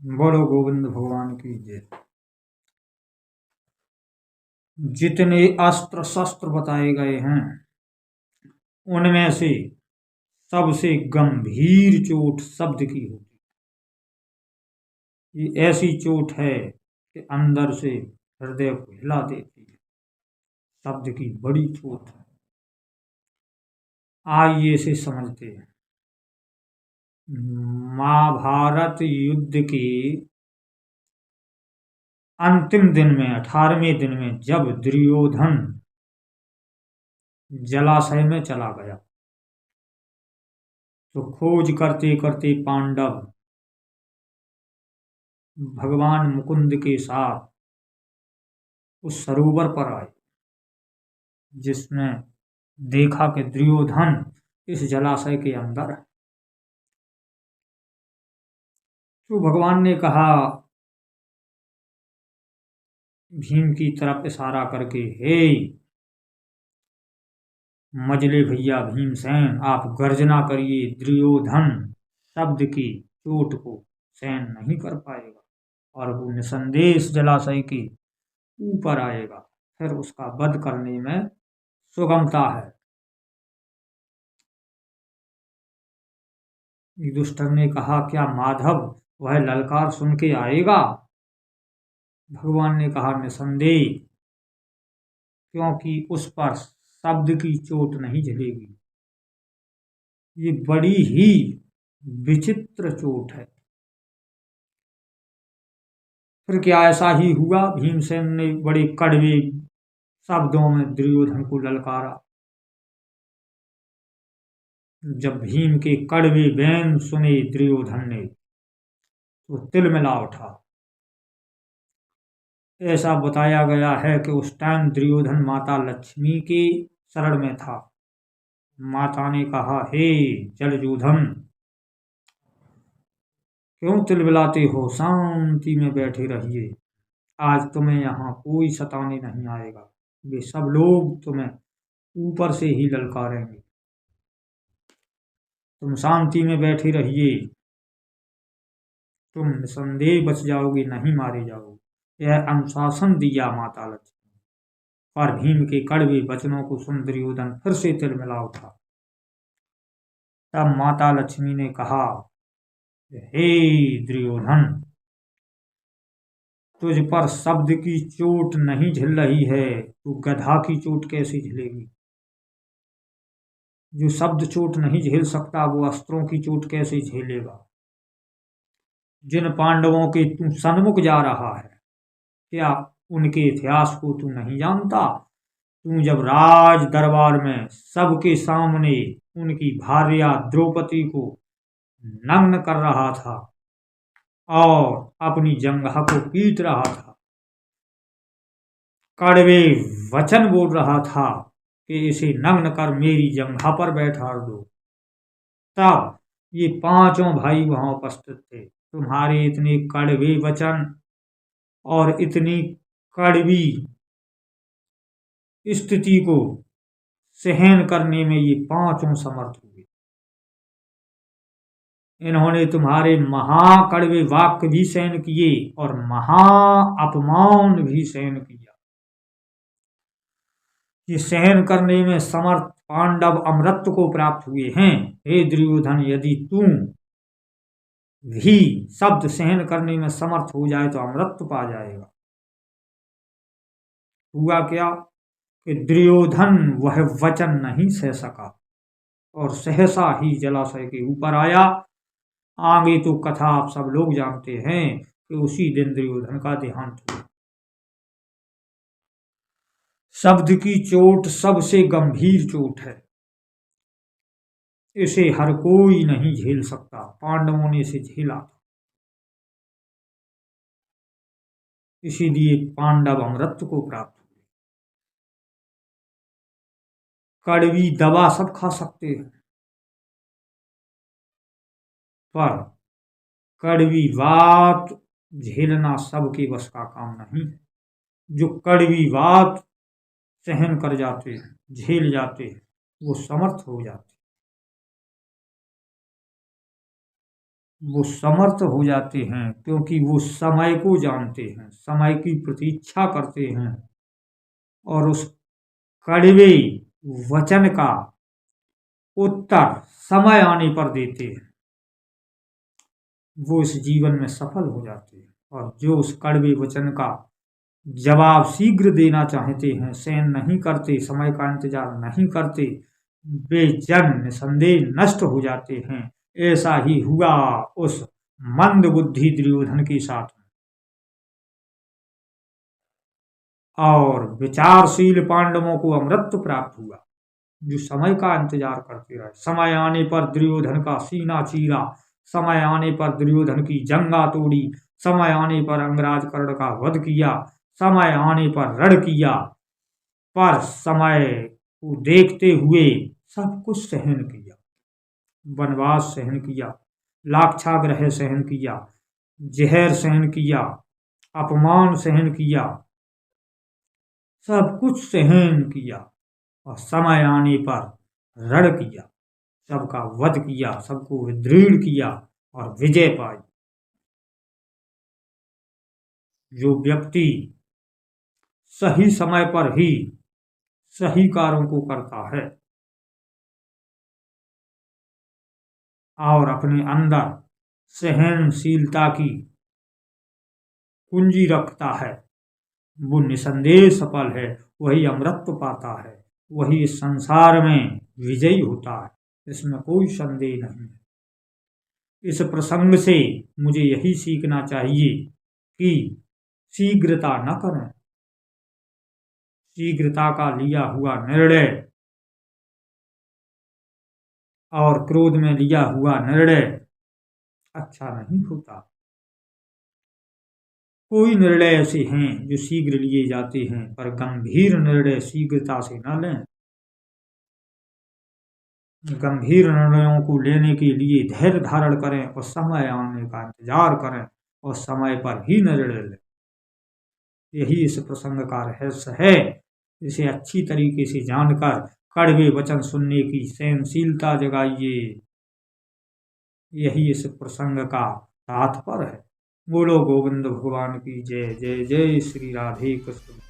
बोलो गोविंद भगवान की जय। जितने अस्त्र शस्त्र बताए गए हैं उनमें से सबसे गंभीर चोट शब्द की होती है। ये ऐसी चोट है कि अंदर से हृदय को हिला देती है। शब्द की बड़ी चोट है। आइए इसे समझते हैं। महाभारत युद्ध के अंतिम दिन में 18वें दिन में जब दुर्योधन जलाशय में चला गया तो खोज करते करते पांडव भगवान मुकुंद के साथ उस सरोवर पर आए, जिसमें देखा कि दुर्योधन इस जलाशय के अंदर है। तो भगवान ने कहा भीम की तरफ इशारा करके, हे मजले भैया भीमसेन, आप गर्जना करिए, दुर्योधन शब्द की चोट को सहन नहीं कर पाएगा और वो निसंदेह इस जलाशय के ऊपर आएगा, फिर उसका वध करने में सुगमता है। युधिष्ठिर ने कहा, क्या माधव वह ललकार सुन के आएगा? भगवान ने कहा, निसंदेह, क्योंकि उस पर शब्द की चोट नहीं झलेगी। ये बड़ी ही विचित्र चोट है। फिर क्या ऐसा ही हुआ? भीमसेन ने बड़े कड़वे शब्दों में दुर्योधन को ललकारा। जब भीम के कड़वे बैन सुने दुर्योधन ने तो तिलमिला उठा। ऐसा बताया गया है कि उस टाइम दुर्योधन माता लक्ष्मी के शरण में था। माता ने कहा, हे जलजोधन, क्यों तिलमिलाते हो? शांति में बैठे रहिए, आज तुम्हें यहाँ कोई सताने नहीं आएगा। वे सब लोग तुम्हें ऊपर से ही ललकारेंगे। तुम शांति में बैठे रहिए, तुम निसंदेह बच जाओगे, नहीं मारे जाओगे। यह अनुशासन दिया माता लक्ष्मी। पर भीम के कड़वे वचनों को सुन दुर्योधन फिर से तिलमिला उठा। तब माता लक्ष्मी ने कहा, हे दुर्योधन, तुझ पर शब्द की चोट नहीं झेल रही है, तू गधा की चोट कैसे झेलेगी? जो शब्द चोट नहीं झेल सकता वो अस्त्रों की चोट कैसे झेलेगा? जिन पांडवों के तू सन्मुख जा रहा है, क्या उनके इतिहास को तू नहीं जानता? तू जब राज दरबार में सबके सामने उनकी भार्या द्रौपदी को नग्न कर रहा था और अपनी जंघा को पीट रहा था, कड़वे वचन बोल रहा था कि इसे नग्न कर मेरी जंघा पर बैठा दो, तब ये पांचों भाई वहां उपस्थित थे। तुम्हारे इतने कड़वे वचन और इतनी कड़वी स्थिति को सहन करने में ये पांचों समर्थ हुए। इन्होंने तुम्हारे महाकड़वे वाक्य भी सहन किए और महा अपमान भी सहन किया। ये सहन करने में समर्थ पांडव अमृत को प्राप्त हुए हैं। हे दुर्योधन, यदि तू भी शब्द सहन करने में समर्थ हो जाए तो अमृत पा जाएगा। हुआ क्या कि दुर्योधन वह वचन नहीं सह सका और सहसा ही जलाशय के ऊपर आया। आगे तो कथा आप सब लोग जानते हैं कि उसी दिन दुर्योधन का देहांत हुआ। शब्द की चोट सबसे गंभीर चोट है। इसे हर कोई नहीं झेल सकता। पांडवों ने इसे झेला था, इसीलिए पांडव अमृत को प्राप्त हुए। कड़वी दवा सब खा सकते हैं, पर कड़वी बात झेलना सबके बस का काम नहीं है। जो कड़वी बात सहन कर जाते हैं, झेल जाते हैं, वो समर्थ हो जाते हैं। वो समर्थ हो जाते हैं, क्योंकि वो समय को जानते हैं, समय की प्रतीक्षा करते हैं और उस कड़वे वचन का उत्तर समय आने पर देते हैं। वो इस जीवन में सफल हो जाते हैं। और जो उस कड़वे वचन का जवाब शीघ्र देना चाहते हैं, सहन नहीं करते, समय का इंतजार नहीं करते, वे जन निसंदेह नष्ट हो जाते हैं। ऐसा ही हुआ उस मंद बुद्धि दुर्योधन के साथ में। और विचारशील पांडवों को अमृत प्राप्त हुआ, जो समय का इंतजार करते रहे। समय आने पर दुर्योधन का सीना चीरा, समय आने पर दुर्योधन की जंगा तोड़ी, समय आने पर अंगराज कर्ण का वध किया, समय आने पर रण किया, पर समय को देखते हुए सब कुछ सहन किया। वनवास सहन किया, लाक्षागृह सहन किया, जहर सहन किया, अपमान सहन किया, सब कुछ सहन किया और समय आने पर रण किया, सबका वध किया, सबको विदृढ़ किया और विजय पाई। जो व्यक्ति सही समय पर ही सही कार्यों को करता है और अपने अंदर सहनशीलता की कुंजी रखता है, वो निसंदेह सफल है। वही अमृत पाता है, वही इस संसार में विजयी होता है, इसमें कोई संदेह नहीं है। इस प्रसंग से मुझे यही सीखना चाहिए कि शीघ्रता न करें। शीघ्रता का लिया हुआ निर्णय और क्रोध में लिया हुआ निर्णय अच्छा नहीं होता। कोई निर्णय ऐसे हैं जो शीघ्र लिए जाते हैं, पर गंभीर निर्णय शीघ्रता से न लें। गंभीर निर्णयों को लेने के लिए धैर्य धारण करें और समय आने का इंतजार करें और समय पर ही निर्णय लें। यही इस प्रसंग का रहस्य है। इसे अच्छी तरीके से जानकर कड़वे वचन सुनने की सहनशीलता जगाइए। यही इस प्रसंग का तात्पर्य है। बोलो गोविंद भगवान की जय। जय जय श्री राधे कृष्ण।